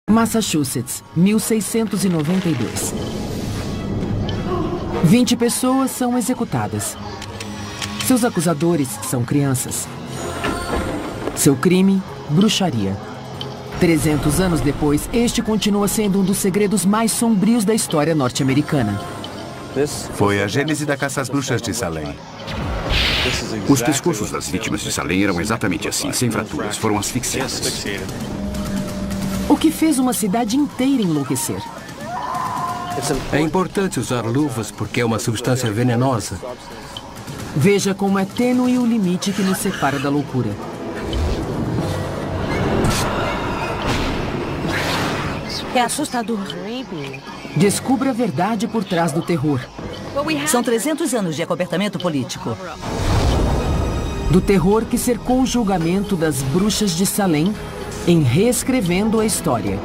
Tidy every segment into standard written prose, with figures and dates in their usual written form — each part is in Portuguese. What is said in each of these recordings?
Massachusetts, 1692. 20 pessoas são executadas. Seus acusadores são crianças. Seu crime, bruxaria. 300 anos depois, este continua sendo um dos segredos mais sombrios da história norte-americana. Foi a gênese da caça às bruxas de Salem. Os pescoços das vítimas de Salem eram exatamente assim, sem fraturas, foram asfixiadas. O que fez uma cidade inteira enlouquecer. É importante usar luvas porque é uma substância venenosa. Veja como é tênue o limite que nos separa da loucura. É assustador. Descubra a verdade por trás do terror. São 300 anos de acobertamento político. Do terror que cercou o julgamento das bruxas de Salem em Reescrevendo a História.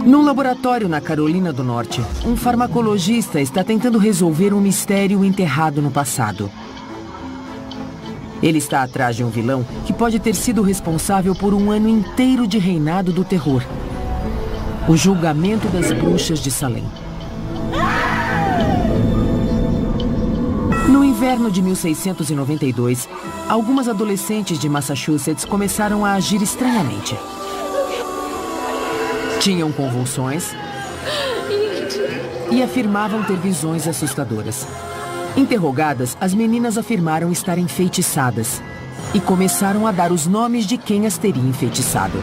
Num laboratório na Carolina do Norte, um farmacologista está tentando resolver um mistério enterrado no passado. Ele está atrás de um vilão que pode ter sido responsável por um ano inteiro de reinado do terror. O julgamento das bruxas de Salem. No inverno de 1692, algumas adolescentes de Massachusetts começaram a agir estranhamente. Tinham convulsões e afirmavam ter visões assustadoras. Interrogadas, as meninas afirmaram estar enfeitiçadas e começaram a dar os nomes de quem as teria enfeitiçado.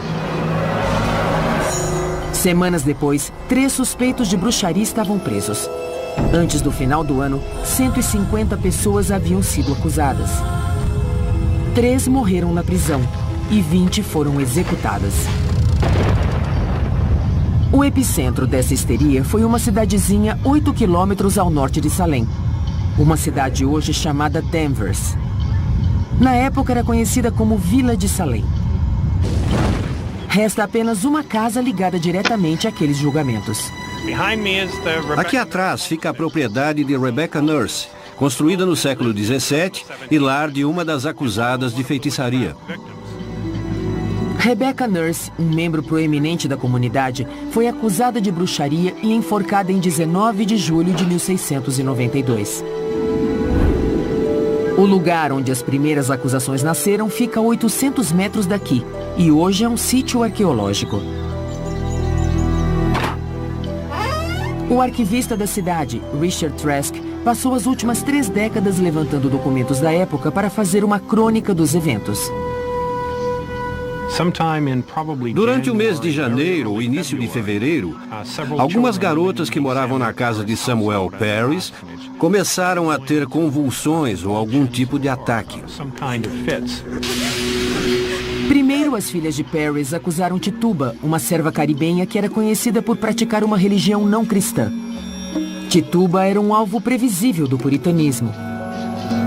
Semanas depois, 3 suspeitos de bruxaria estavam presos. Antes do final do ano, 150 pessoas haviam sido acusadas. 3 morreram na prisão e 20 foram executadas. O epicentro dessa histeria foi uma cidadezinha 8 quilômetros ao norte de Salem. Uma cidade hoje chamada Danvers. Na época era conhecida como Vila de Salem. Resta apenas uma casa ligada diretamente àqueles julgamentos. Aqui atrás fica a propriedade de Rebecca Nurse, construída no século XVII e lar de uma das acusadas de feitiçaria. Rebecca Nurse, um membro proeminente da comunidade, foi acusada de bruxaria e enforcada em 19 de julho de 1692. O lugar onde as primeiras acusações nasceram fica a 800 metros daqui e hoje é um sítio arqueológico. O arquivista da cidade, Richard Trask, passou as últimas 3 décadas levantando documentos da época para fazer uma crônica dos eventos. Durante o mês de janeiro ou início de fevereiro, algumas garotas que moravam na casa de Samuel Parris começaram a ter convulsões ou algum tipo de ataque. Primeiro, as filhas de Parris acusaram Tituba, uma serva caribenha que era conhecida por praticar uma religião não cristã. Tituba era um alvo previsível do puritanismo.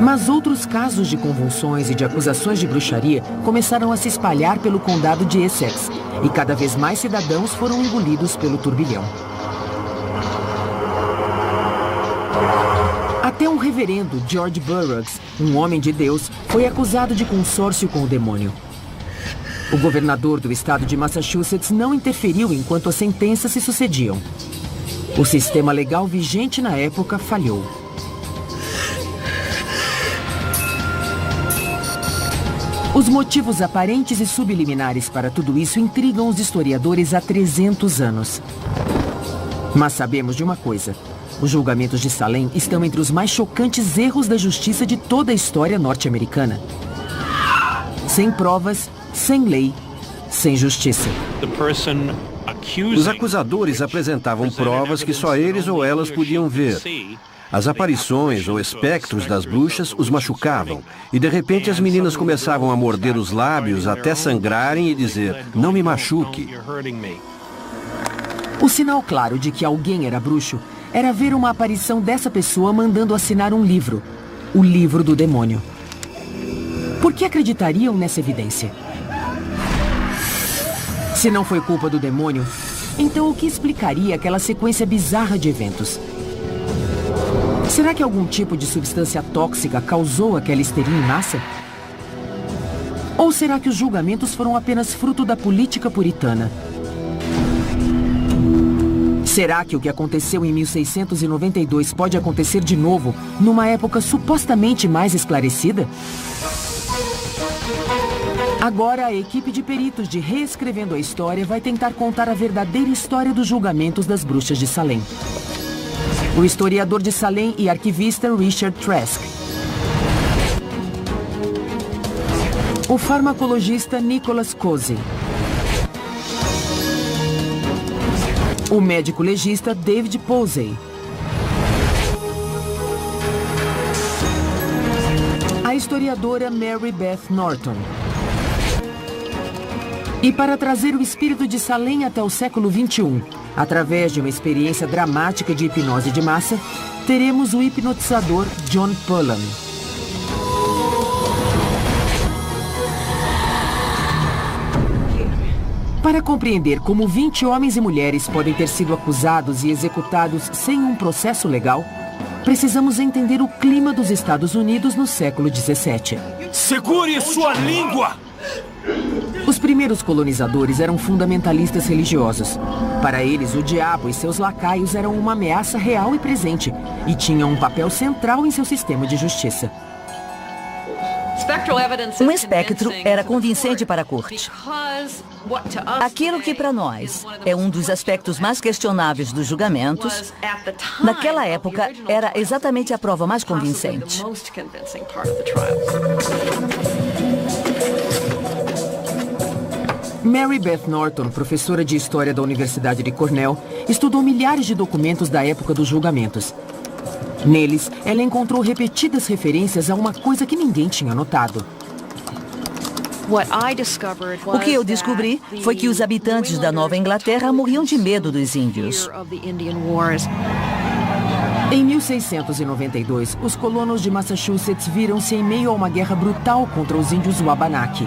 Mas outros casos de convulsões e de acusações de bruxaria começaram a se espalhar pelo condado de Essex, e cada vez mais cidadãos foram engolidos pelo turbilhão. Até um reverendo, George Burroughs, um homem de Deus, foi acusado de consórcio com o demônio. O governador do estado de Massachusetts não interferiu enquanto as sentenças se sucediam. O sistema legal vigente na época falhou. Os motivos aparentes e subliminares para tudo isso intrigam os historiadores há 300 anos. Mas sabemos de uma coisa. Os julgamentos de Salem estão entre os mais chocantes erros da justiça de toda a história norte-americana. Sem provas, sem lei, sem justiça. Os acusadores apresentavam provas que só eles ou elas podiam ver. As aparições ou espectros das bruxas os machucavam e de repente as meninas começavam a morder os lábios até sangrarem e dizer, não me machuque. O sinal claro de que alguém era bruxo era ver uma aparição dessa pessoa mandando assinar um livro, o livro do demônio. Por que acreditariam nessa evidência? Se não foi culpa do demônio, Então, o que explicaria aquela sequência bizarra de eventos? Será que algum tipo de substância tóxica causou aquela histeria em massa? Ou será que os julgamentos foram apenas fruto da política puritana? Será que o que aconteceu em 1692 pode acontecer de novo, numa época supostamente mais esclarecida? Agora, a equipe de peritos de Reescrevendo a História vai tentar contar a verdadeira história dos julgamentos das bruxas de Salem. O historiador de Salem e arquivista Richard Trask. O farmacologista Nicholas Cozy. O médico legista David Posey. A historiadora Mary Beth Norton. E para trazer o espírito de Salem até o século XXI, através de uma experiência dramática de hipnose de massa, teremos o hipnotizador John Pullen. Para compreender como 20 homens e mulheres podem ter sido acusados e executados sem um processo legal, precisamos entender o clima dos Estados Unidos no século XVII. Segure sua língua! Os primeiros colonizadores eram fundamentalistas religiosos. Para eles, o diabo e seus lacaios eram uma ameaça real e presente, e tinham um papel central em seu sistema de justiça. Um espectro era convincente para a corte. Aquilo que para nós é um dos aspectos mais questionáveis dos julgamentos, naquela época era exatamente a prova mais convincente. Mary Beth Norton, professora de História da Universidade de Cornell, estudou milhares de documentos da época dos julgamentos. Neles, ela encontrou repetidas referências a uma coisa que ninguém tinha notado. O que eu descobri foi que os habitantes da Nova Inglaterra morriam de medo dos índios. Em 1692, os colonos de Massachusetts viram-se em meio a uma guerra brutal contra os índios Wabanaki.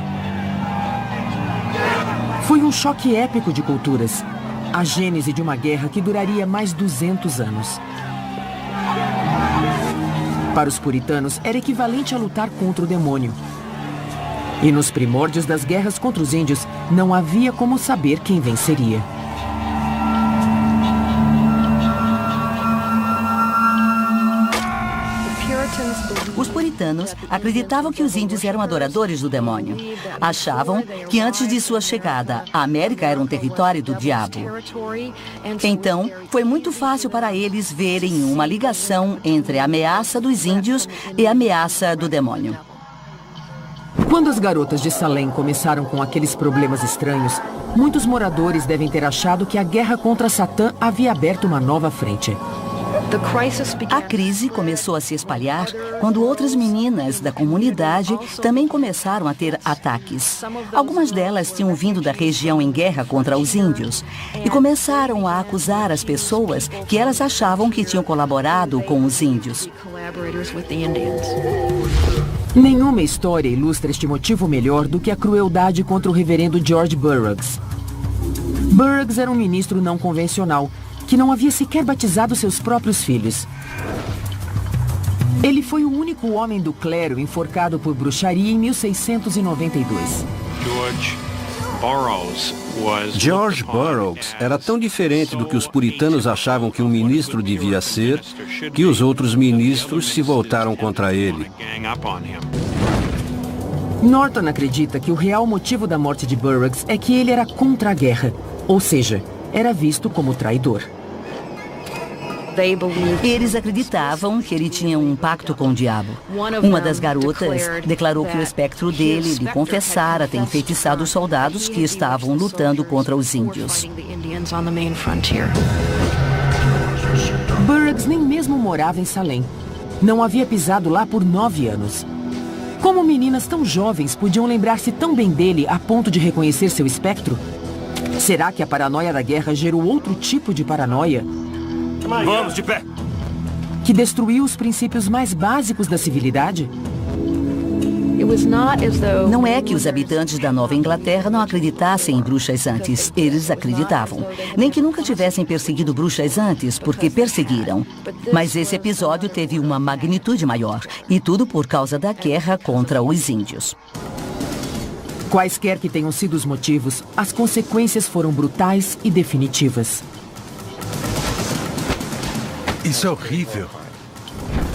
Foi um choque épico de culturas, a gênese de uma guerra que duraria mais 200 anos. Para os puritanos, era equivalente a lutar contra o demônio. E nos primórdios das guerras contra os índios, não havia como saber quem venceria. Os puritanos acreditavam que os índios eram adoradores do demônio. Achavam que antes de sua chegada, a América era um território do diabo. Então, foi muito fácil para eles verem uma ligação entre a ameaça dos índios e a ameaça do demônio. Quando as garotas de Salem começaram com aqueles problemas estranhos, muitos moradores devem ter achado que a guerra contra Satã havia aberto uma nova frente. A crise começou a se espalhar quando outras meninas da comunidade também começaram a ter ataques. Algumas delas tinham vindo da região em guerra contra os índios e começaram a acusar as pessoas que elas achavam que tinham colaborado com os índios. Nenhuma história ilustra este motivo melhor do que a crueldade contra o reverendo George Burroughs. Burroughs era um ministro não convencional, que não havia sequer batizado seus próprios filhos. Ele foi o único homem do clero enforcado por bruxaria em 1692. George Burroughs era tão diferente do que os puritanos achavam que um ministro devia ser, que os outros ministros se voltaram contra ele. Norton acredita que o real motivo da morte de Burroughs é que ele era contra a guerra, ou seja, era visto como traidor. Eles acreditavam que ele tinha um pacto com o diabo. Uma das garotas declarou que o espectro dele lhe confessara ter enfeitiçado os soldados que estavam lutando contra os índios. Burroughs nem mesmo morava em Salem. Não havia pisado lá por 9 anos. Como meninas tão jovens podiam lembrar-se tão bem dele a ponto de reconhecer seu espectro? Será que a paranoia da guerra gerou outro tipo de paranoia? Vamos de pé! Que destruiu os princípios mais básicos da civilidade? Não é que os habitantes da Nova Inglaterra não acreditassem em bruxas antes. Eles acreditavam. Nem que nunca tivessem perseguido bruxas antes, porque perseguiram. Mas esse episódio teve uma magnitude maior. E tudo por causa da guerra contra os índios. Quaisquer que tenham sido os motivos, as consequências foram brutais e definitivas. Isso é horrível.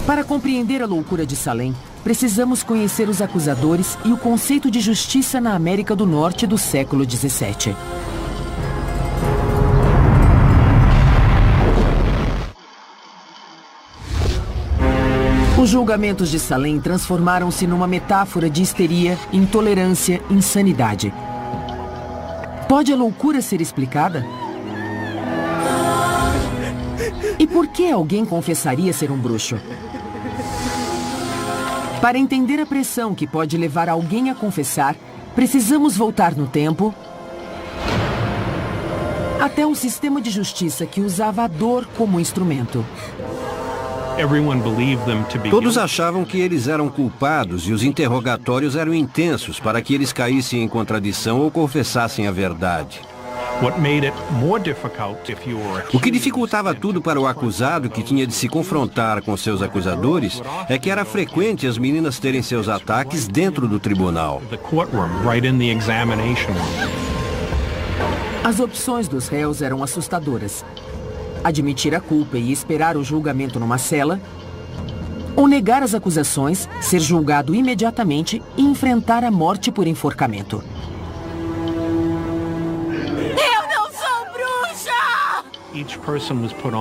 Para compreender a loucura de Salem, precisamos conhecer os acusadores e o conceito de justiça na América do Norte do século XVII. Os julgamentos de Salem transformaram-se numa metáfora de histeria, intolerância, insanidade. Pode a loucura ser explicada? E por que alguém confessaria ser um bruxo? Para entender a pressão que pode levar alguém a confessar, precisamos voltar no tempo até um sistema de justiça que usava a dor como instrumento. Todos achavam que eles eram culpados e os interrogatórios eram intensos para que eles caíssem em contradição ou confessassem a verdade. O que dificultava tudo para o acusado, que tinha de se confrontar com seus acusadores, é que era frequente as meninas terem seus ataques dentro do tribunal. As opções dos réus eram assustadoras. Admitir a culpa e esperar o julgamento numa cela, ou negar as acusações, ser julgado imediatamente e enfrentar a morte por enforcamento.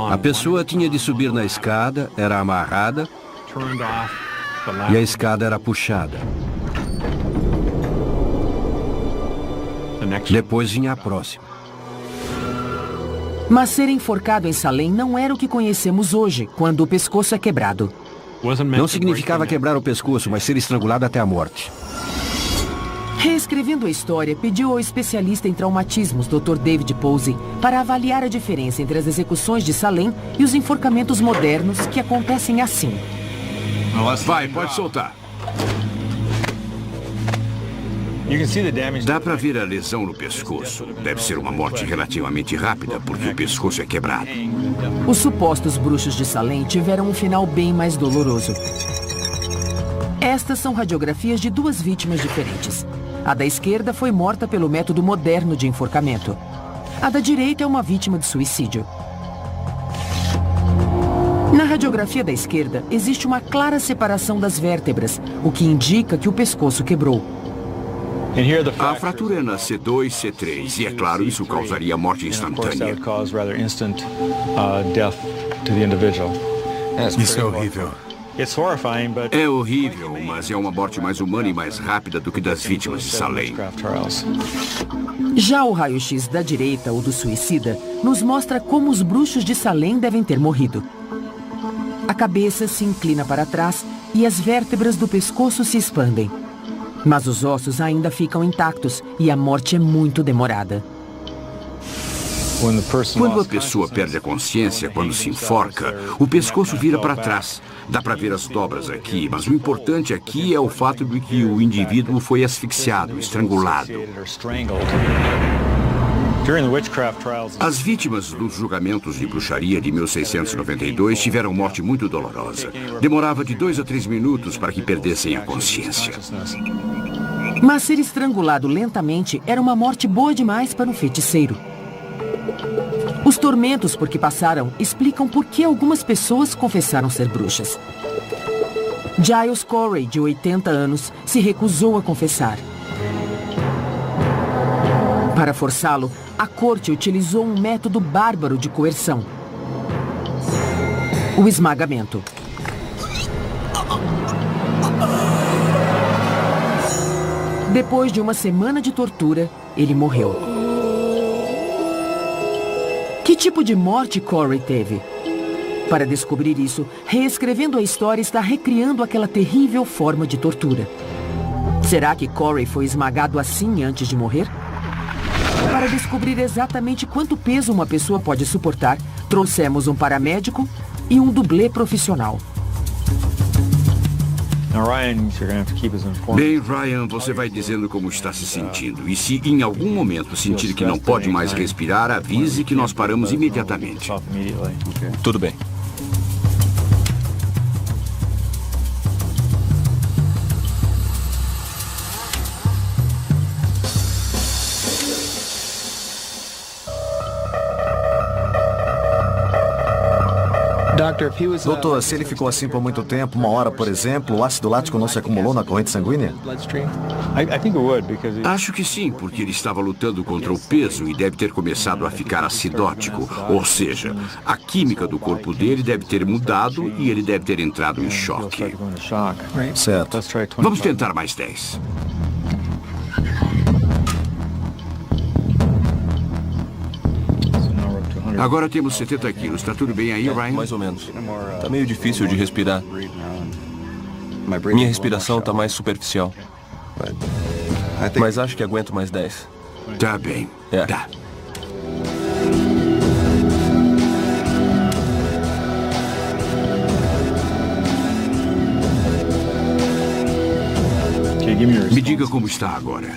A pessoa tinha de subir na escada, era amarrada e a escada era puxada. Depois vinha a próxima. Mas ser enforcado em Salem não era o que conhecemos hoje, quando o pescoço é quebrado. Não significava quebrar o pescoço, mas ser estrangulado até a morte. Reescrevendo a história, pediu ao especialista em traumatismos, Dr. David Posey, para avaliar a diferença entre as execuções de Salem e os enforcamentos modernos que acontecem assim. Vai, pode soltar. Dá para ver a lesão no pescoço. Deve ser uma morte relativamente rápida, porque o pescoço é quebrado. Os supostos bruxos de Salem tiveram um final bem mais doloroso. Estas são radiografias de duas vítimas diferentes. A da esquerda foi morta pelo método moderno de enforcamento. A da direita é uma vítima de suicídio. Na radiografia da esquerda, existe uma clara separação das vértebras, o que indica que o pescoço quebrou. A fratura é na C2, C3, e é claro, isso causaria morte instantânea. Isso é horrível. É horrível, mas é uma morte mais humana e mais rápida do que das vítimas de Salem. Já o raio-x da direita, ou do suicida, nos mostra como os bruxos de Salem devem ter morrido. A cabeça se inclina para trás e as vértebras do pescoço se expandem. Mas os ossos ainda ficam intactos e a morte é muito demorada. Quando a pessoa perde a consciência, quando se enforca, o pescoço vira para trás. Dá para ver as dobras aqui, mas o importante aqui é o fato de que o indivíduo foi asfixiado, estrangulado. As vítimas dos julgamentos de bruxaria de 1692 tiveram morte muito dolorosa. Demorava de 2 a 3 minutos para que perdessem a consciência. Mas ser estrangulado lentamente era uma morte boa demais para um feiticeiro. Os tormentos por que passaram explicam por que algumas pessoas confessaram ser bruxas. Giles Corey, de 80 anos, se recusou a confessar. Para forçá-lo, a corte utilizou um método bárbaro de coerção: o esmagamento. Depois de uma semana de tortura, ele morreu. Que tipo de morte Corey teve? Para descobrir isso, reescrevendo a história está recriando aquela terrível forma de tortura. Será que Corey foi esmagado assim antes de morrer? Para descobrir exatamente quanto peso uma pessoa pode suportar, trouxemos um paramédico e um dublê profissional. Bem, Ryan, você vai dizendo como está se sentindo. E se em algum momento sentir que não pode mais respirar, avise que nós paramos imediatamente. Tudo bem. Doutor, se ele ficou assim por muito tempo, uma hora, por exemplo, o ácido lático não se acumulou na corrente sanguínea? Acho que sim, porque ele estava lutando contra o peso e deve ter começado a ficar acidótico. Ou seja, a química do corpo dele deve ter mudado e ele deve ter entrado em choque. Certo. Vamos tentar mais 10. Agora temos 70 quilos. Está tudo bem aí, Ryan? Mais ou menos. Tá meio difícil de respirar. Minha respiração tá mais superficial. Mas acho que aguento mais 10. Tá bem. É. Tá. Me diga como está agora.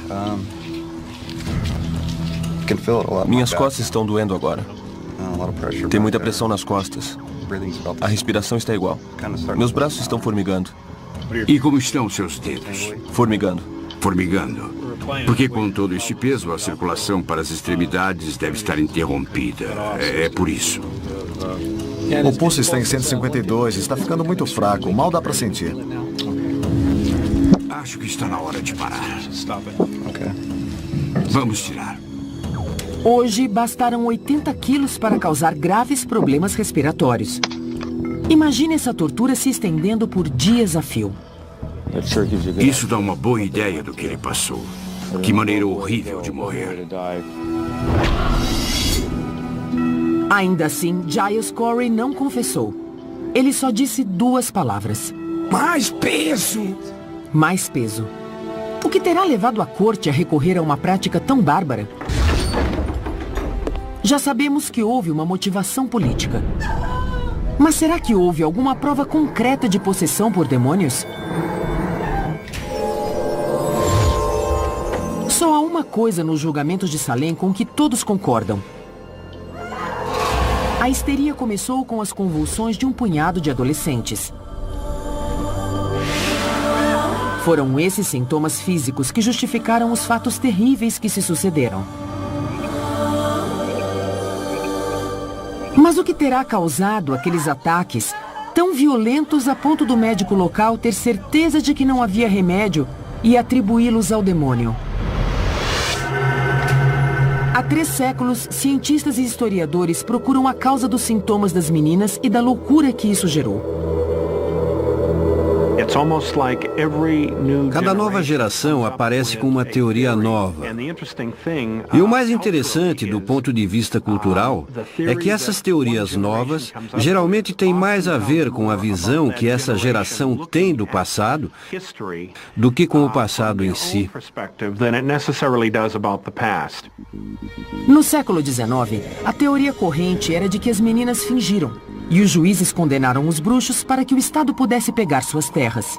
Minhas costas estão doendo agora. Tem muita pressão nas costas. A respiração está igual. Meus braços estão formigando. E como estão os seus dedos? Formigando. Formigando. Porque com todo este peso, a circulação para as extremidades deve estar interrompida. É por isso. O pulso está em 152, está ficando muito fraco, mal dá para sentir. Acho que está na hora de parar. Vamos tirar. Hoje, bastaram 80 quilos para causar graves problemas respiratórios. Imagine essa tortura se estendendo por dias a fio. Isso dá uma boa ideia do que ele passou. Que maneira horrível de morrer. Ainda assim, Giles Corey não confessou. Ele só disse 2 palavras. Mais peso! Mais peso. O que terá levado a corte a recorrer a uma prática tão bárbara? Já sabemos que houve uma motivação política. Mas será que houve alguma prova concreta de possessão por demônios? Só há uma coisa nos julgamentos de Salem com que todos concordam. A histeria começou com as convulsões de um punhado de adolescentes. Foram esses sintomas físicos que justificaram os fatos terríveis que se sucederam. Mas o que terá causado aqueles ataques tão violentos a ponto do médico local ter certeza de que não havia remédio e atribuí-los ao demônio? Há 3 séculos, cientistas e historiadores procuram a causa dos sintomas das meninas e da loucura que isso gerou. Cada nova geração aparece com uma teoria nova. E o mais interessante do ponto de vista cultural é que essas teorias novas geralmente têm mais a ver com a visão que essa geração tem do passado do que com o passado em si. No século XIX, a teoria corrente era de que as meninas fingiram, e os juízes condenaram os bruxos para que o Estado pudesse pegar suas terras.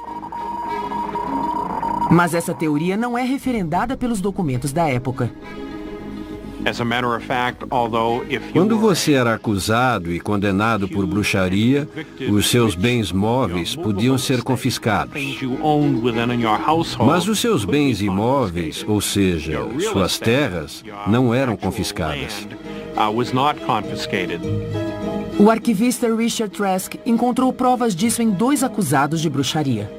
Mas essa teoria não é referendada pelos documentos da época. Quando você era acusado e condenado por bruxaria, os seus bens móveis podiam ser confiscados. Mas os seus bens imóveis, ou seja, suas terras, não eram confiscadas. O arquivista Richard Trask encontrou provas disso em 2 acusados de bruxaria.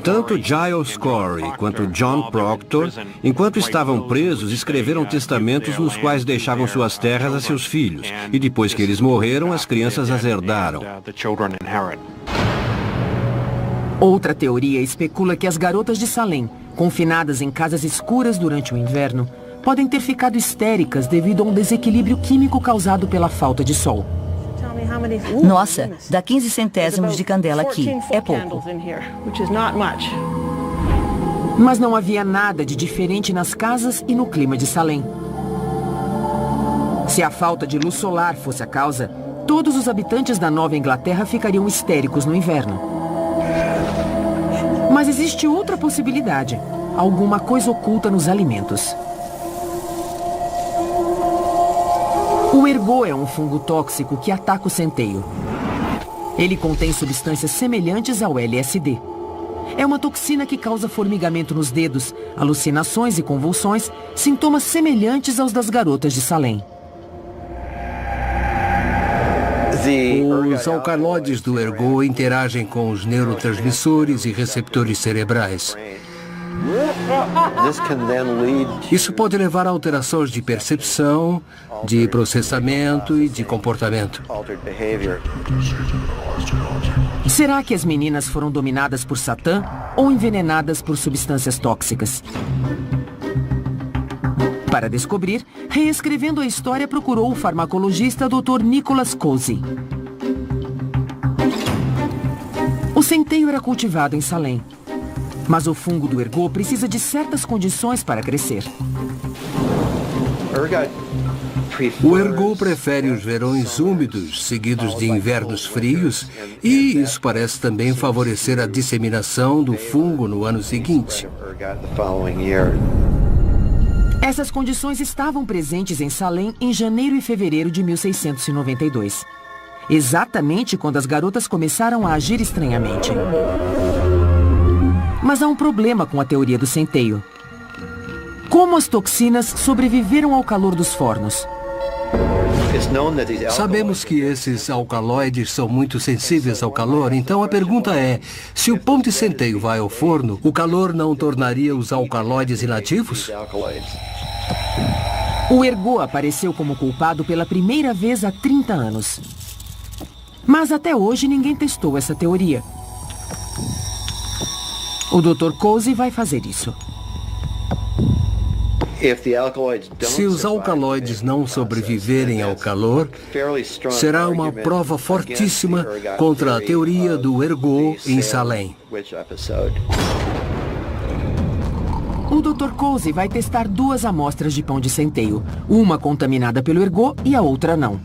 Tanto Giles Corey quanto John Proctor, enquanto estavam presos, escreveram testamentos nos quais deixavam suas terras a seus filhos. E depois que eles morreram, as crianças as herdaram. Outra teoria especula que as garotas de Salem, confinadas em casas escuras durante o inverno, podem ter ficado histéricas devido a um desequilíbrio químico causado pela falta de sol. Nossa, dá 15 centésimos de candela aqui. É pouco. Mas não havia nada de diferente nas casas e no clima de Salem. Se a falta de luz solar fosse a causa, todos os habitantes da Nova Inglaterra ficariam histéricos no inverno. Mas existe outra possibilidade. Alguma coisa oculta nos alimentos. O ergot é um fungo tóxico que ataca o centeio. Ele contém substâncias semelhantes ao LSD. É uma toxina que causa formigamento nos dedos, alucinações e convulsões, sintomas semelhantes aos das garotas de Salem. Os alcaloides do ergot interagem com os neurotransmissores e receptores cerebrais. Isso pode levar a alterações de percepção, de processamento e de comportamento. Será que as meninas foram dominadas por Satã ou envenenadas por substâncias tóxicas? Para descobrir, reescrevendo a história, procurou o farmacologista Dr. Nicholas Cousy. O centeio era cultivado em Salem, mas o fungo do ergot precisa de certas condições para crescer. O ergot prefere os verões úmidos, seguidos de invernos frios, e isso parece também favorecer a disseminação do fungo no ano seguinte. Essas condições estavam presentes em Salem em janeiro e fevereiro de 1692. Exatamente quando as garotas começaram a agir estranhamente. Mas há um problema com a teoria do centeio. Como as toxinas sobreviveram ao calor dos fornos? Sabemos que esses alcaloides são muito sensíveis ao calor, então a pergunta é, se o pão de centeio vai ao forno, o calor não tornaria os alcaloides inativos? O ergot apareceu como culpado pela primeira vez há 30 anos. Mas até hoje ninguém testou essa teoria. O Dr. Cousy vai fazer isso. Se os alcaloides não sobreviverem ao calor, será uma prova fortíssima contra a teoria do ergot em Salem. O Dr. Cousy vai testar 2 amostras de pão de centeio, uma contaminada pelo ergot e a outra não.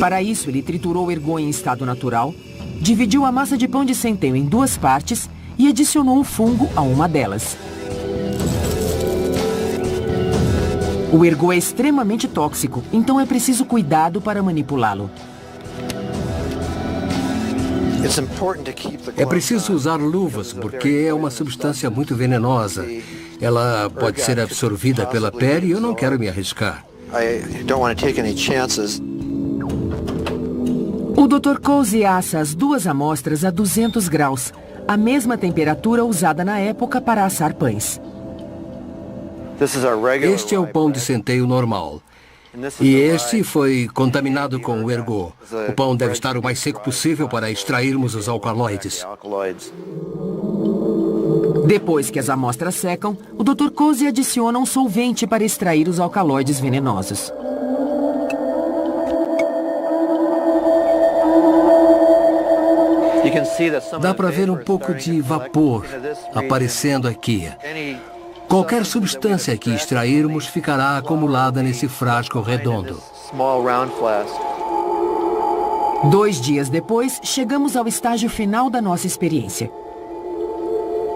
Para isso, ele triturou o ergot em estado natural, dividiu a massa de pão de centeio em 2 partes e adicionou o fungo a uma delas. O ergot é extremamente tóxico, então é preciso cuidado para manipulá-lo. É preciso usar luvas, porque é uma substância muito venenosa. Ela pode ser absorvida pela pele e eu não quero me arriscar. O Dr. Cousy assa as 2 amostras a 200 graus, a mesma temperatura usada na época para assar pães. Este é o pão de centeio normal. E este foi contaminado com o ergot. O pão deve estar o mais seco possível para extrairmos os alcaloides. Depois que as amostras secam, o Dr. Cousy adiciona um solvente para extrair os alcaloides venenosos. Dá para ver um pouco de vapor aparecendo aqui. Qualquer substância que extrairmos ficará acumulada nesse frasco redondo. 2 dias depois, chegamos ao estágio final da nossa experiência.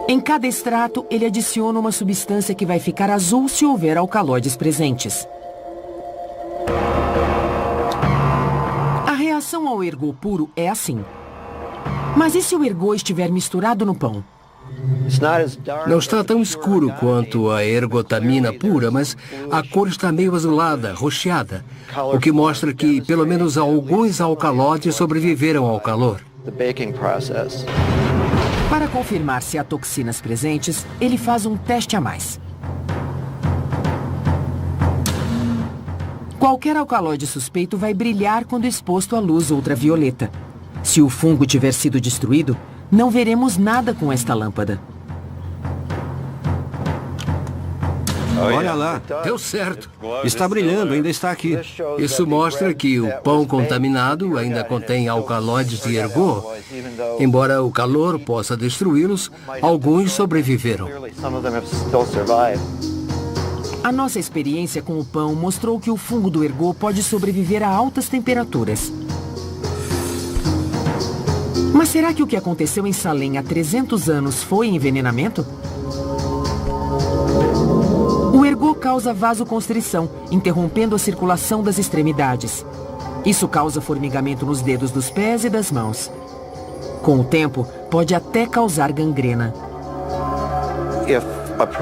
Em cada extrato, ele adiciona uma substância que vai ficar azul se houver alcaloides presentes. A reação ao ergot puro é assim. Mas e se o ergot estiver misturado no pão? Não está tão escuro quanto a ergotamina pura, mas a cor está meio azulada, roxeada, o que mostra que pelo menos alguns alcaloides sobreviveram ao calor. Para confirmar se há toxinas presentes, ele faz um teste a mais. Qualquer alcaloide suspeito vai brilhar quando exposto à luz ultravioleta. Se o fungo tiver sido destruído, não veremos nada com esta lâmpada. Olha lá, Deu certo. está brilhando, ainda está aqui. Isso mostra que o pão contaminado ainda contém alcaloides de ergot. Embora o calor possa destruí-los, alguns sobreviveram. A nossa experiência com o pão mostrou que o fungo do ergot pode sobreviver a altas temperaturas. Mas será que o que aconteceu em Salem há 300 anos foi envenenamento? O ergot causa vasoconstrição, interrompendo a circulação das extremidades. Isso causa formigamento nos dedos dos pés e das mãos. Com o tempo, pode até causar gangrena.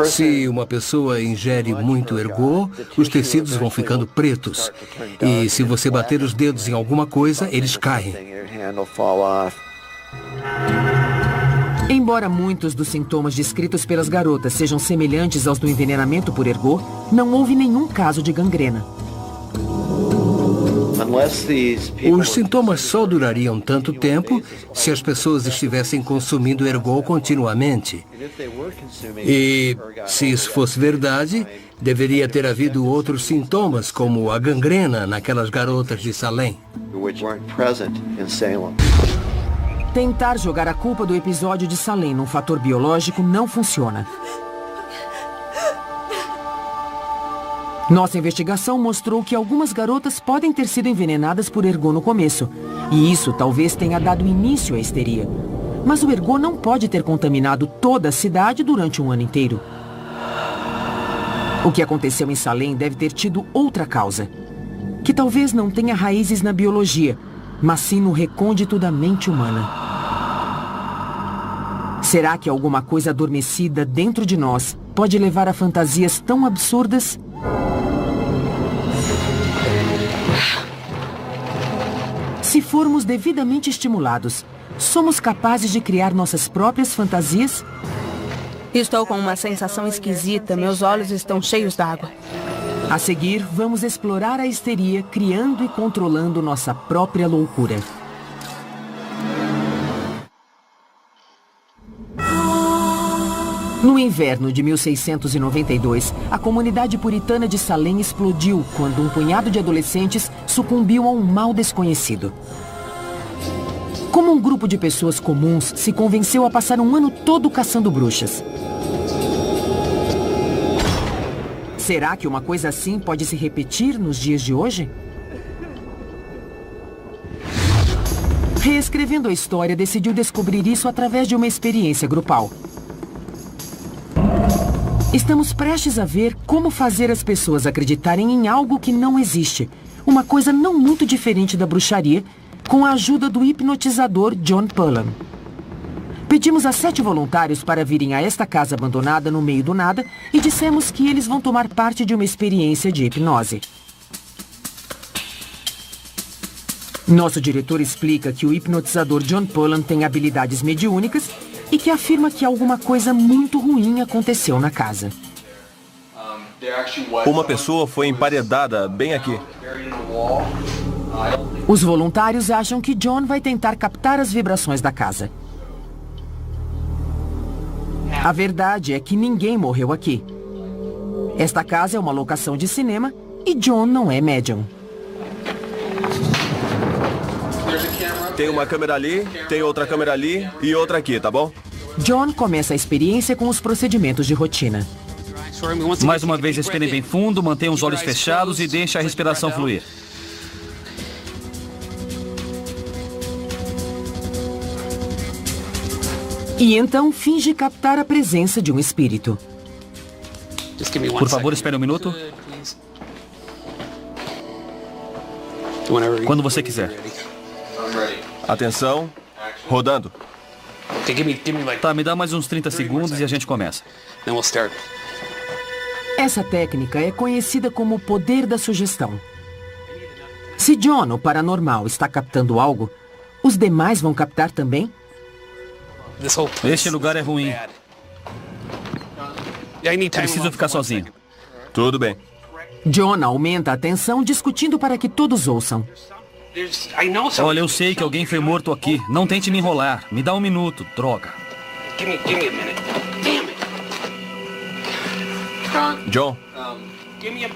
Se uma pessoa ingere muito ergot, os tecidos vão ficando pretos. E se você bater os dedos em alguma coisa, eles caem. Embora muitos dos sintomas descritos pelas garotas sejam semelhantes aos do envenenamento por ergot, não houve nenhum caso de gangrena. Os sintomas só durariam tanto tempo se as pessoas estivessem consumindo ergot continuamente. E, se isso fosse verdade, deveria ter havido outros sintomas, como a gangrena naquelas garotas de Salem. Tentar jogar a culpa do episódio de Salem num fator biológico não funciona. Nossa investigação mostrou que algumas garotas podem ter sido envenenadas por ergot no começo. E isso talvez tenha dado início à histeria. Mas o ergot não pode ter contaminado toda a cidade durante um ano inteiro. O que aconteceu em Salem deve ter tido outra causa, que talvez não tenha raízes na biologia, mas sim no recôndito da mente humana. Será que alguma coisa adormecida dentro de nós pode levar a fantasias tão absurdas? Se formos devidamente estimulados, somos capazes de criar nossas próprias fantasias? Estou com uma sensação esquisita. Meus olhos estão cheios d'água. A seguir, vamos explorar a histeria, criando e controlando nossa própria loucura. No inverno de 1692, a comunidade puritana de Salem explodiu quando um punhado de adolescentes sucumbiu a um mal desconhecido. Como um grupo de pessoas comuns se convenceu a passar um ano todo caçando bruxas? Será que uma coisa assim pode se repetir nos dias de hoje? Reescrevendo a história, decidiu descobrir isso através de uma experiência grupal. Estamos prestes a ver como fazer as pessoas acreditarem em algo que não existe. Uma coisa não muito diferente da bruxaria, com a ajuda do hipnotizador John Pullen. Pedimos a 7 voluntários para virem a esta casa abandonada no meio do nada e dissemos que eles vão tomar parte de uma experiência de hipnose. Nosso diretor explica que o hipnotizador John Pullen tem habilidades mediúnicas e que afirma que alguma coisa muito ruim aconteceu na casa. Uma pessoa foi emparedada bem aqui. Os voluntários acham que John vai tentar captar as vibrações da casa. A verdade é que ninguém morreu aqui. Esta casa é uma locação de cinema e John não é médium. Tem uma câmera ali, tem outra câmera ali e outra aqui, tá bom? John começa a experiência com os procedimentos de rotina. Mais uma vez, respirem bem fundo, mantenham os olhos fechados e deixem a respiração fluir. E então finge captar a presença de um espírito. Por favor, espere um minuto. Quando você quiser. Atenção, rodando. Tá, me dá mais uns 30 segundos e a gente começa. Essa técnica é conhecida como o poder da sugestão. Se John, o paranormal, está captando algo, os demais vão captar também? Este lugar é ruim. Preciso ficar sozinho. Tudo bem. John aumenta a tensão, discutindo para que todos ouçam. Olha, eu sei que alguém foi morto aqui. Não tente me enrolar. Me dá um minuto, droga. John.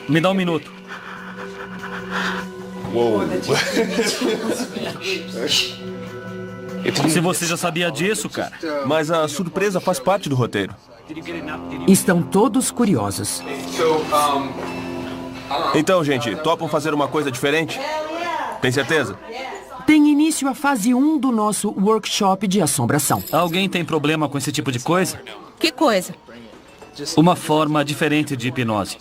Me dá um minuto. Se você já sabia disso, cara. Mas a surpresa faz parte do roteiro. Estão todos curiosos. Então, gente, topam fazer uma coisa diferente? Tem certeza? Tem início a fase 1 do nosso workshop de assombração. Alguém tem problema com esse tipo de coisa? Que coisa? Uma forma diferente de hipnose.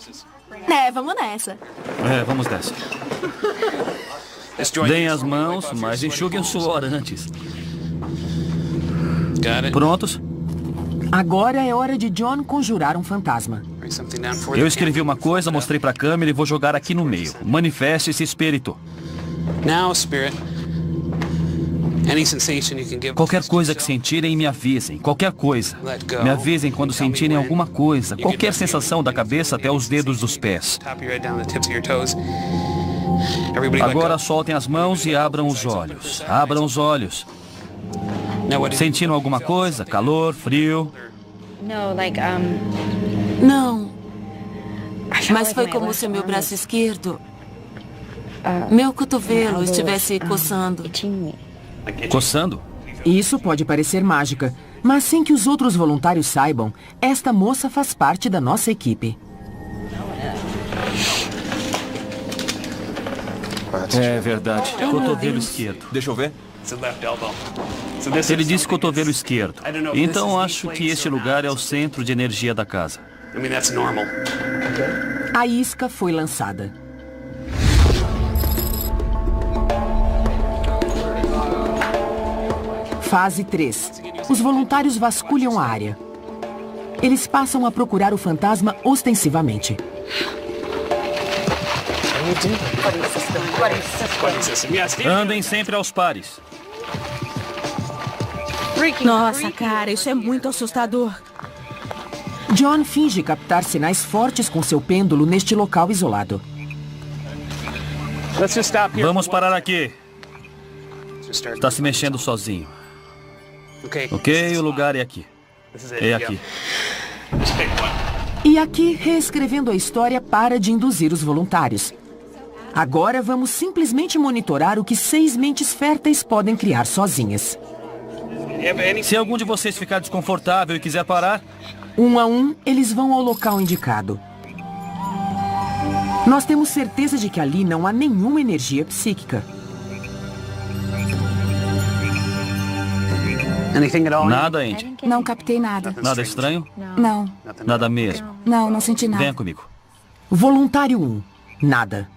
Vamos nessa. Vamos nessa. Deem as mãos, mas enxuguem o suor antes. Prontos? Agora é hora de John conjurar um fantasma. Eu escrevi uma coisa, mostrei pra câmera e vou jogar aqui no meio. Manifeste esse espírito. Qualquer coisa que sentirem, me avisem. Qualquer coisa. Me avisem quando sentirem alguma coisa. Qualquer sensação da cabeça até os dedos dos pés. Agora soltem as mãos e abram os olhos. Abram os olhos. Sentiram alguma coisa? Calor, frio? Não. Mas foi como se meu braço esquerdo, meu cotovelo, estivesse coçando. Coçando? Isso pode parecer mágica, mas sem que os outros voluntários saibam, esta moça faz parte da nossa equipe. É verdade. Cotovelo esquerdo. Deixa eu ver. Ele disse cotovelo esquerdo. Então acho que este lugar é o centro de energia da casa. A isca foi lançada. Fase 3. Os voluntários vasculham a área. Eles passam a procurar o fantasma ostensivamente. Andem sempre aos pares. Nossa, cara, isso é muito assustador. John finge captar sinais fortes com seu pêndulo neste local isolado. Vamos parar aqui. Está se mexendo sozinho. Ok, o lugar é aqui. É aqui. E aqui, reescrevendo a história, para de induzir os voluntários. Agora vamos simplesmente monitorar o que 6 mentes férteis podem criar sozinhas. Se algum de vocês ficar desconfortável e quiser parar... 1 a 1, eles vão ao local indicado. Nós temos certeza de que ali não há nenhuma energia psíquica. Nada, Andy. Não captei nada. Nada estranho? Não. Nada mesmo. Não senti nada. Venha comigo. Voluntário 1. Nada.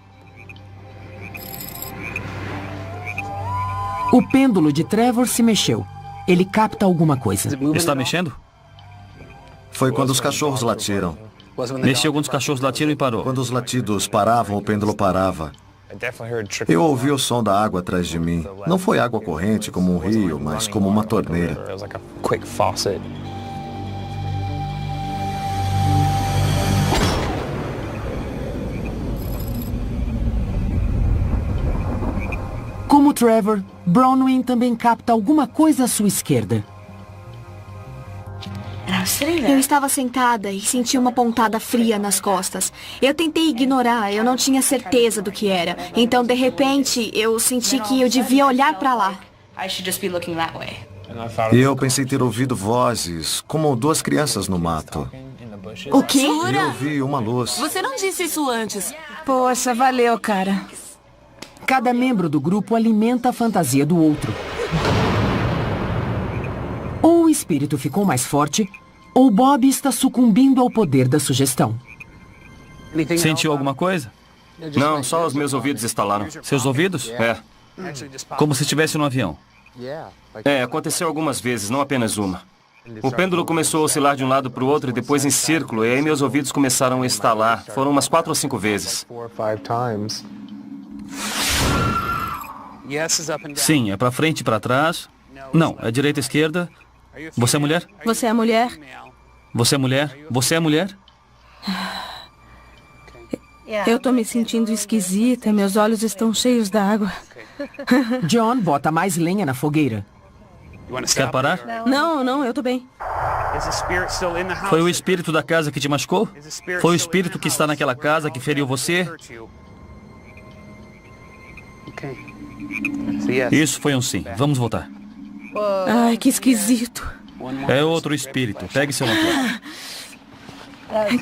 O pêndulo de Trevor se mexeu. Ele capta alguma coisa. Está mexendo? Foi quando os cachorros latiram. Mexeu quando os cachorros latiram e parou. Quando os latidos paravam, o pêndulo parava. Eu ouvi o som da água atrás de mim. Não foi água corrente como um rio, mas como uma torneira. Como Trevor, Bronwyn também capta alguma coisa à sua esquerda. Eu estava sentada e senti uma pontada fria nas costas. Eu tentei ignorar, eu não tinha certeza do que era. Então, de repente, eu senti que eu devia olhar para lá. E eu pensei ter ouvido vozes, como 2 crianças no mato. O quê? E eu vi uma luz. Você não disse isso antes. Poxa, valeu, cara. Cada membro do grupo alimenta a fantasia do outro. Ou o espírito ficou mais forte, ou Bob está sucumbindo ao poder da sugestão. Sentiu alguma coisa? Não, só os meus ouvidos estalaram. Seus ouvidos? É. Como se estivesse no avião. Aconteceu algumas vezes, não apenas uma. O pêndulo começou a oscilar de um lado para o outro e depois em círculo, e aí meus ouvidos começaram a estalar. Foram umas 4 ou 5 vezes. Sim, é pra frente e pra trás. Não, é direita e esquerda. Você é mulher? Você é mulher? Você é mulher? Você é mulher? Eu tô me sentindo esquisita, meus olhos estão cheios d'água. John bota mais lenha na fogueira. Quer parar? Não, eu tô bem. Foi o espírito da casa que te machucou? Foi o espírito que está naquela casa que feriu você? Isso foi um sim. Vamos voltar. Ai, que esquisito. É outro espírito. Pegue seu lanterna.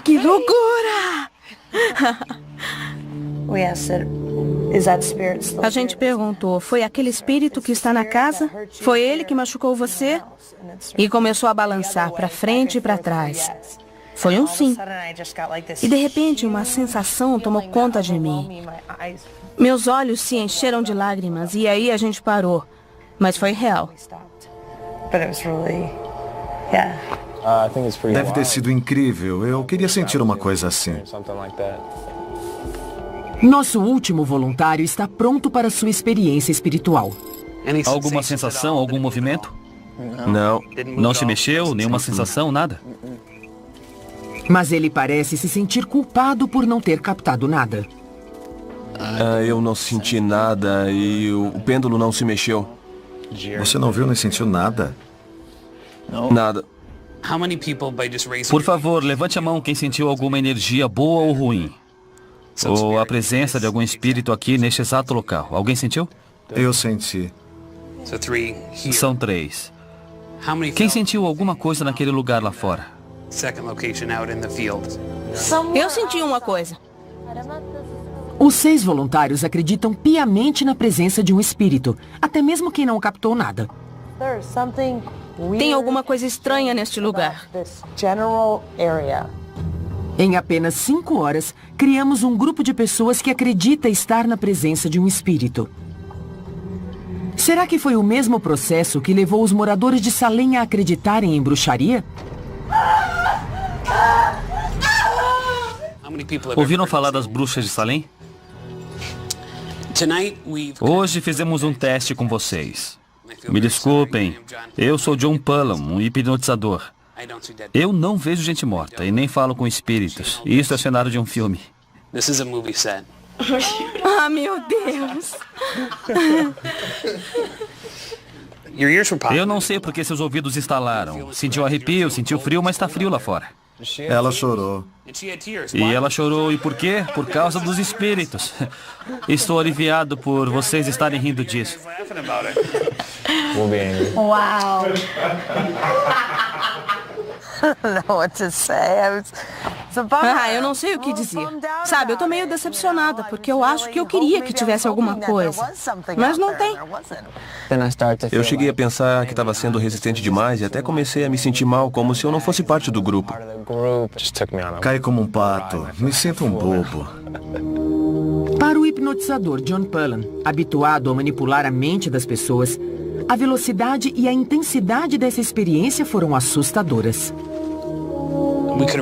Que loucura! A gente perguntou, foi aquele espírito que está na casa? Foi ele que machucou você? E começou a balançar para frente e para trás. Foi um sim. E de repente uma sensação tomou conta de mim. Meus olhos se encheram de lágrimas e aí a gente parou. Mas foi real. Deve ter sido incrível. Eu queria sentir uma coisa assim. Nosso último voluntário está pronto para sua experiência espiritual. Alguma sensação, algum movimento? Não. Não se mexeu? Nenhuma sensação, nada? Mas ele parece se sentir culpado por não ter captado nada. Eu não senti nada e o pêndulo não se mexeu. Você não viu nem sentiu nada? Nada. Por favor, levante a mão quem sentiu alguma energia boa ou ruim. Ou a presença de algum espírito aqui neste exato local. Alguém sentiu? Eu senti. São 3. Quem sentiu alguma coisa naquele lugar lá fora? Eu senti uma coisa. Os 6 voluntários acreditam piamente na presença de um espírito, até mesmo quem não captou nada. Tem alguma coisa estranha neste lugar. Em apenas 5 horas, criamos um grupo de pessoas que acredita estar na presença de um espírito. Será que foi o mesmo processo que levou os moradores de Salem a acreditarem em bruxaria? Ouviram falar das bruxas de Salem? Hoje fizemos um teste com vocês. Me desculpem, eu sou John Pullum, um hipnotizador. Eu não vejo gente morta e nem falo com espíritos. Isso é cenário de um filme. Ah, meu Deus! Eu não sei porque seus ouvidos estalaram. Sentiu arrepio, sentiu frio, mas está frio lá fora. Ela chorou. E ela chorou, e por quê? Por causa dos espíritos. Estou aliviado por vocês estarem rindo disso. Uau! Eu não sei o que dizer. Sabe, eu tô meio decepcionada, porque eu acho que eu queria que tivesse alguma coisa. Mas não tem. Eu cheguei a pensar que estava sendo resistente demais e até comecei a me sentir mal, como se eu não fosse parte do grupo. Cai como um pato. Me sinto um bobo. Para o hipnotizador John Pullum, habituado a manipular a mente das pessoas, a velocidade e a intensidade dessa experiência foram assustadoras.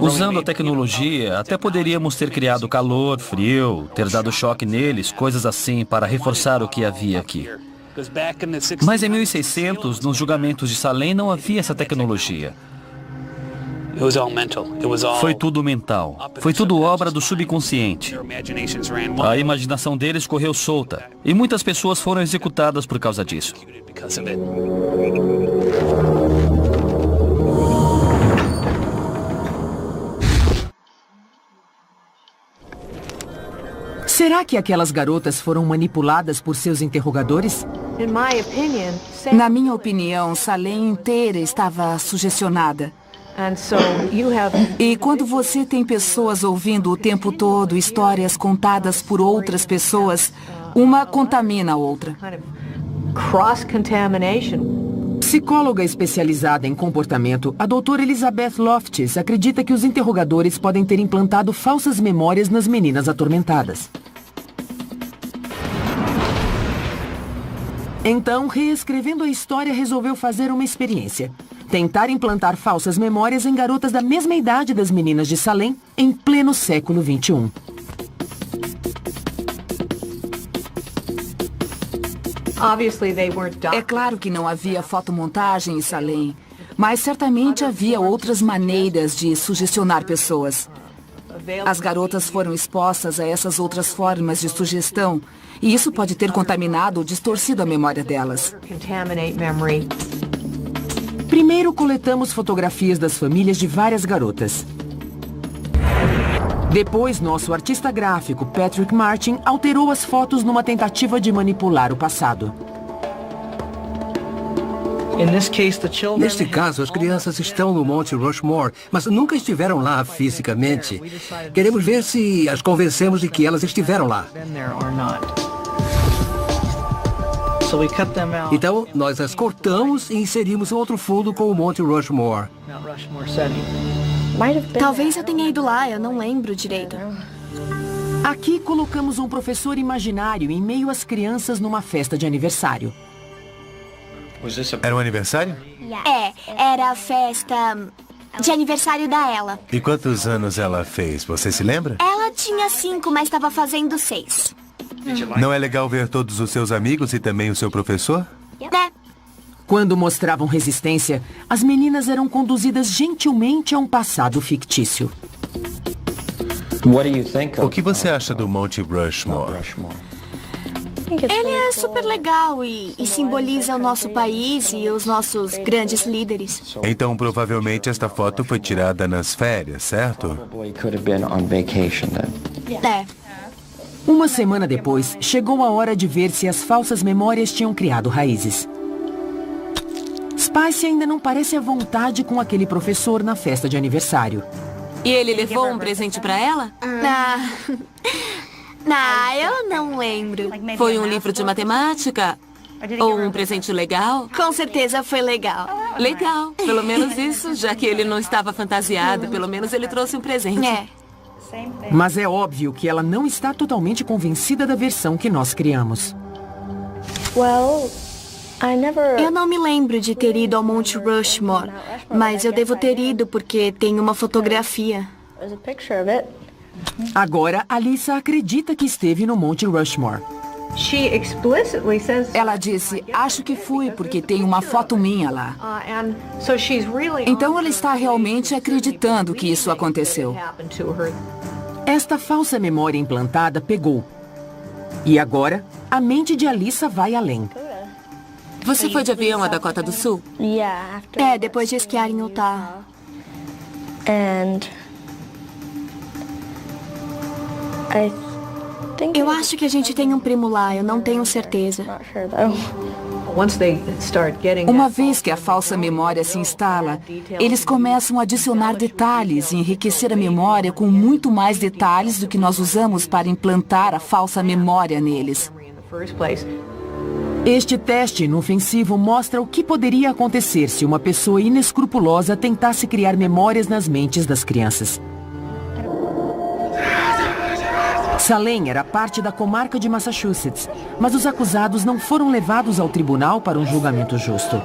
Usando a tecnologia, até poderíamos ter criado calor, frio, ter dado choque neles, coisas assim, para reforçar o que havia aqui. Mas em 1600, nos julgamentos de Salem, não havia essa tecnologia. Foi tudo mental. Foi tudo obra do subconsciente. A imaginação deles correu solta. E muitas pessoas foram executadas por causa disso. Será que aquelas garotas foram manipuladas por seus interrogadores? Na minha opinião, Salem inteira estava sugestionada. E quando você tem pessoas ouvindo o tempo todo histórias contadas por outras pessoas, uma contamina a outra. Psicóloga especializada em comportamento, a doutora Elizabeth Loftus acredita que os interrogadores podem ter implantado falsas memórias nas meninas atormentadas. Então, reescrevendo a história, resolveu fazer uma experiência. Tentar implantar falsas memórias em garotas da mesma idade das meninas de Salem, em pleno século XXI. É claro que não havia fotomontagem em Salem, mas certamente havia outras maneiras de sugestionar pessoas. As garotas foram expostas a essas outras formas de sugestão, e isso pode ter contaminado ou distorcido a memória delas. Primeiro coletamos fotografias das famílias de várias garotas. Depois, nosso artista gráfico, Patrick Martin, alterou as fotos numa tentativa de manipular o passado. Neste caso, as crianças estão no Monte Rushmore, mas nunca estiveram lá fisicamente. Queremos ver se as convencemos de que elas estiveram lá. Então, nós as cortamos e inserimos outro fundo com o Monte Rushmore. Talvez eu tenha ido lá, eu não lembro direito. Aqui colocamos um professor imaginário em meio às crianças numa festa de aniversário. Era um aniversário? Era a festa de aniversário da Ella. E quantos anos ela fez? Você se lembra? Ela tinha 5, mas estava fazendo 6. Não é legal ver todos os seus amigos e também o seu professor? Quando mostravam resistência, as meninas eram conduzidas gentilmente a um passado fictício. O que você acha do Monte Rushmore? Ele é super legal e simboliza o nosso país e os nossos grandes líderes. Então, provavelmente, esta foto foi tirada nas férias, certo? Uma semana depois, chegou a hora de ver se as falsas memórias tinham criado raízes. Spice ainda não parece à vontade com aquele professor na festa de aniversário. E ele levou um presente pra ela? Eu não lembro. Foi um livro de matemática? Ou um presente legal? Com certeza foi legal. Legal, pelo menos isso, já que ele não estava fantasiado, pelo menos ele trouxe um presente. Mas é óbvio que ela não está totalmente convencida da versão que nós criamos. Eu não me lembro de ter ido ao Monte Rushmore, mas eu devo ter ido porque tem uma fotografia. Agora, Alyssa acredita que esteve no Monte Rushmore. Ela disse, acho que fui porque tem uma foto minha lá. Então ela está realmente acreditando que isso aconteceu. Esta falsa memória implantada pegou. E agora, a mente de Alyssa vai além. Você foi de avião a Dakota do Sul? Depois de esquiar em Utah. Eu acho que a gente tem um primo lá, eu não tenho certeza. Uma vez que a falsa memória se instala, eles começam a adicionar detalhes e enriquecer a memória com muito mais detalhes do que nós usamos para implantar a falsa memória neles. Este teste inofensivo mostra o que poderia acontecer se uma pessoa inescrupulosa tentasse criar memórias nas mentes das crianças. Salem era parte da comarca de Massachusetts, mas os acusados não foram levados ao tribunal para um julgamento justo.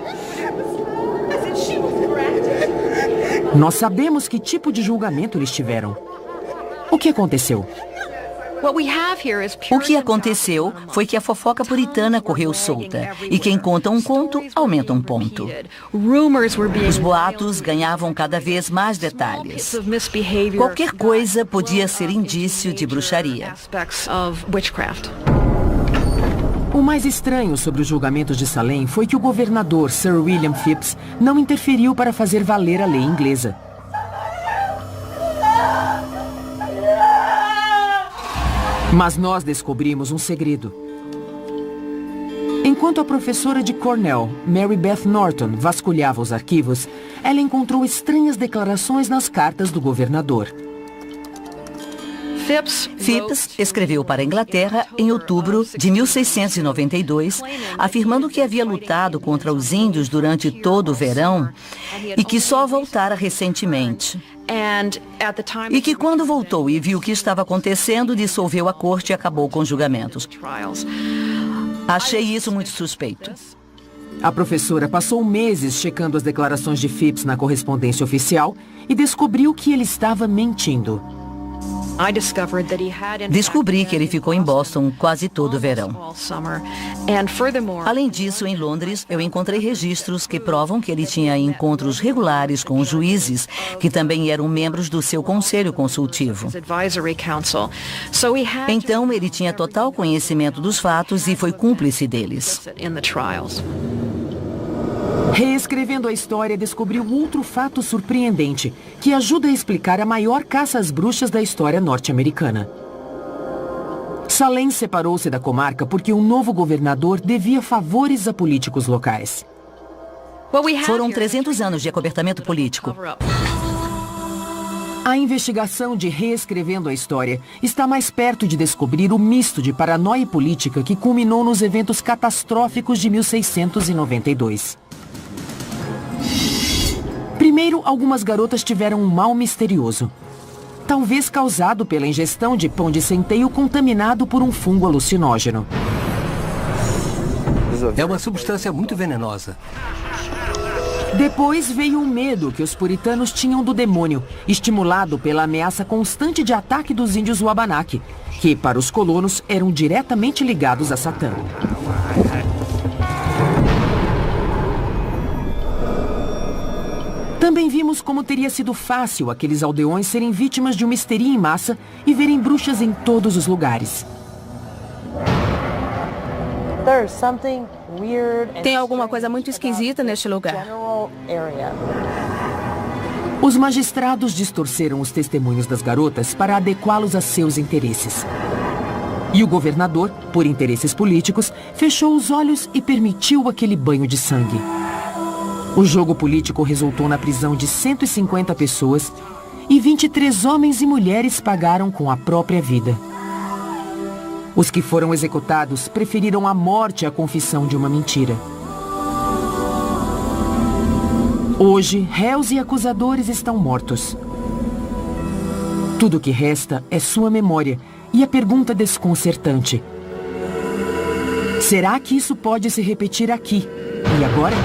Nós sabemos que tipo de julgamento eles tiveram. O que aconteceu? O que aconteceu foi que a fofoca puritana correu solta. E quem conta um conto, aumenta um ponto. Os boatos ganhavam cada vez mais detalhes. Qualquer coisa podia ser indício de bruxaria. O mais estranho sobre os julgamentos de Salem foi que o governador Sir William Phips não interferiu para fazer valer a lei inglesa. Mas nós descobrimos um segredo. Enquanto a professora de Cornell, Mary Beth Norton, vasculhava os arquivos, ela encontrou estranhas declarações nas cartas do governador. Phips escreveu para a Inglaterra em outubro de 1692, afirmando que havia lutado contra os índios durante todo o verão e que só voltara recentemente. E que quando voltou e viu o que estava acontecendo, dissolveu a corte e acabou com os julgamentos. Achei isso muito suspeito. A professora passou meses checando as declarações de Phips na correspondência oficial e descobriu que ele estava mentindo. Descobri que ele ficou em Boston quase todo o verão. Além disso, em Londres, eu encontrei registros que provam que ele tinha encontros regulares com os juízes, que também eram membros do seu conselho consultivo. Então, ele tinha total conhecimento dos fatos e foi cúmplice deles. Reescrevendo a história, descobriu outro fato surpreendente, que ajuda a explicar a maior caça às bruxas da história norte-americana. Salem separou-se da comarca porque um novo governador devia favores a políticos locais. Foram 300 anos de acobertamento político. A investigação de Reescrevendo a História está mais perto de descobrir o misto de paranoia política que culminou nos eventos catastróficos de 1692. Primeiro, algumas garotas tiveram um mal misterioso. Talvez causado pela ingestão de pão de centeio contaminado por um fungo alucinógeno. É uma substância muito venenosa. Depois veio o medo que os puritanos tinham do demônio, estimulado pela ameaça constante de ataque dos índios Wabanaki, que, para os colonos, eram diretamente ligados a Satã. Também vimos como teria sido fácil aqueles aldeões serem vítimas de uma histeria em massa e verem bruxas em todos os lugares. Tem alguma coisa muito esquisita neste lugar. Os magistrados distorceram os testemunhos das garotas para adequá-los a seus interesses. E o governador, por interesses políticos, fechou os olhos e permitiu aquele banho de sangue. O jogo político resultou na prisão de 150 pessoas e 23 homens e mulheres pagaram com a própria vida. Os que foram executados preferiram a morte à confissão de uma mentira. Hoje, réus e acusadores estão mortos. Tudo o que resta é sua memória e a pergunta desconcertante: será que isso pode se repetir aqui e agora?